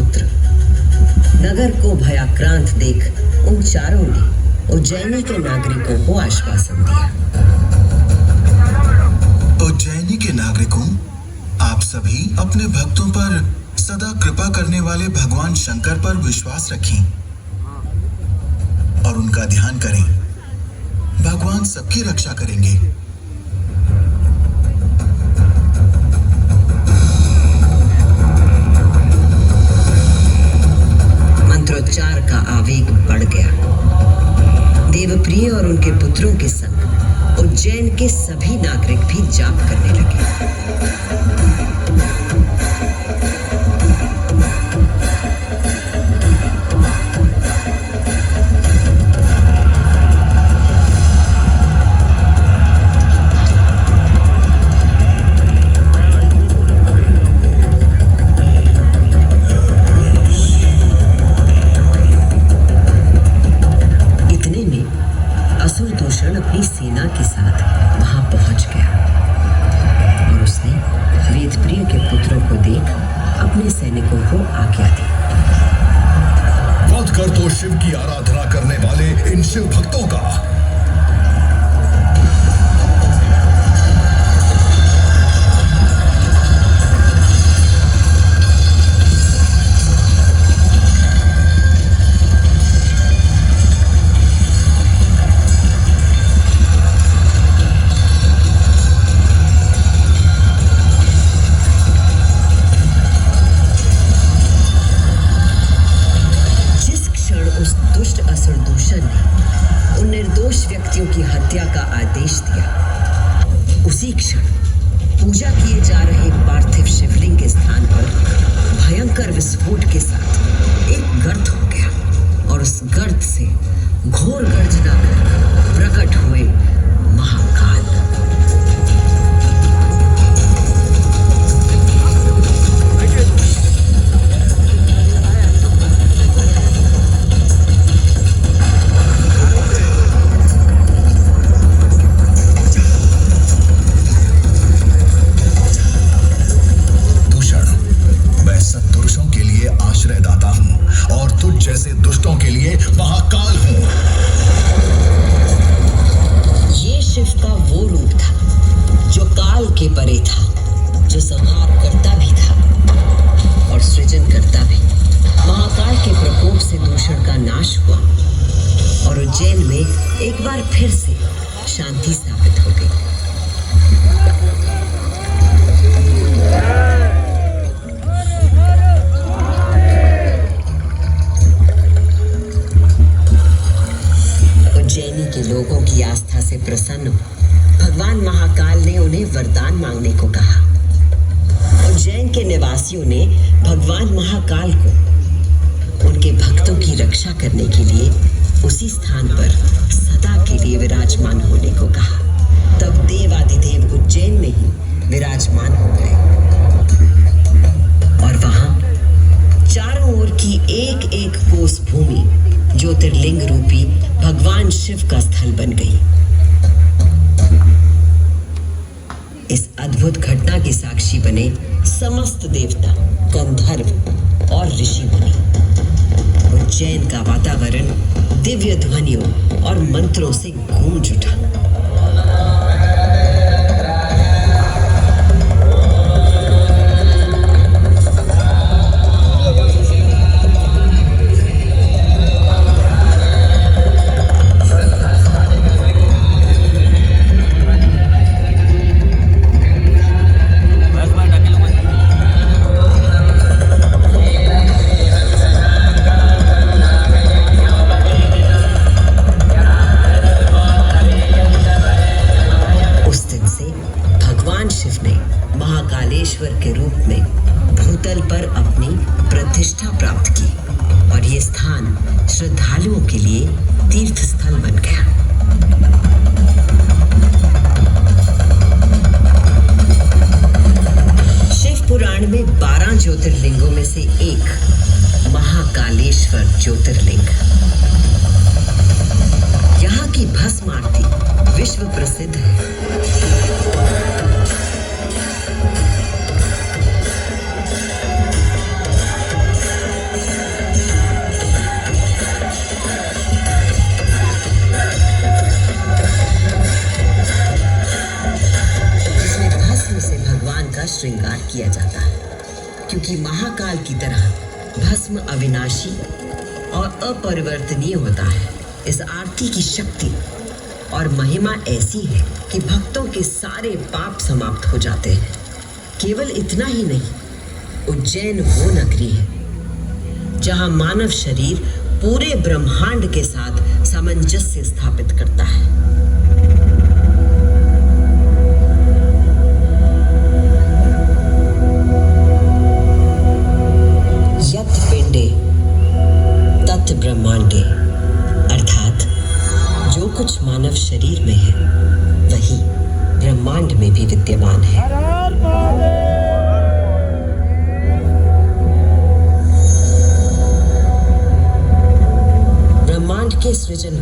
पुत्र। नगर को भयाक्रांत देख उन चारों ने उज्जैनी के नागरिकों को आश्वासन दिया। उज्जैनी के नागरिकों, आप सभी अपने भक्तों पर सदा कृपा करने वाले भगवान शंकर पर विश्वास रखें और उनका ध्यान करें। भगवान सबकी रक्षा करेंगे। मंत्रोच्चार का आवेग बढ़ गया। देवप्रिय और उनके पुत्रों के संग उज्जैन के सभी नागरिक भी जाप करने लगे। अपनी सेना के साथ वहां पहुंच गया और उसने वेदप्रिय के पुत्रों को देख अपने सैनिकों को आज्ञा दी। वध कर तो शिव की आराधना करने वाले इन शिव भक्तों का। उन निर्दोष व्यक्तियों की हत्या का आदेश दिया, उसी क्षण पूजा किए जा रहे पार्थिव शिवलिंग के स्थान पर भयंकर विस्फोट के साथ एक गर्त हो गया और उस गर्त से घोर गर्जना कर प्रकट हुए महाकाल। जैसे दुष्टों के लिए महाकाल हूं। ये शिव का वो रूप था जो काल के परे था, जो संहार करता भी था और सृजन करता भी। महाकाल के प्रकोप से दूषण का नाश हुआ और उज्जैन में एक बार फिर से शांति स्थापित हो गई। उज्जैनी के लोगों की आस्था से प्रसन्न भगवान महाकाल ने उन्हें वरदान मांगने को कहा। उज्जैन के निवासियों ने भगवान महाकाल को उनके भक्तों की रक्षा करने के लिए उसी स्थान पर सदा के लिए विराजमान होने को कहा। तब देवाधिदेव उज्जैन में ही विराजमान हो गए और वहां चारों ओर की एक एक कोस भूमि ज्योतिर्लिंग रूपी भगवान शिव का स्थल बन गई। इस अद्भुत घटना के साक्षी बने समस्त देवता, गंधर्व और ऋषि मुनि। उज्जैन का वातावरण दिव्य ध्वनियों और मंत्रों से गूंज उठा। महाकालेश्वर के रूप में भूतल पर अपनी प्रतिष्ठा प्राप्त की और ये स्थान श्रद्धालुओं के लिए तीर्थ स्थल बन गया। शिव पुराण में 12 ज्योतिर्लिंगों में से एक महाकालेश्वर ज्योतिर्लिंग। यहाँ की भस्म आरती विश्व प्रसिद्ध है। किया जाता है, क्योंकि महाकाल की तरह भस्म अविनाशी और अपरिवर्तनीय होता है। इस आरती की शक्ति और महिमा ऐसी है कि भक्तों के सारे पाप समाप्त हो जाते हैं। केवल इतना ही नहीं, उज्जैन वो नगरी है जहां मानव शरीर पूरे ब्रह्मांड के साथ सामंजस्य स्थापित करता है। यत् पिंडे तत् ब्रह्मांडे, अर्थात जो कुछ मानव शरीर में है वही ब्रह्मांड में भी विद्यमान है। ब्रह्मांड के सृजन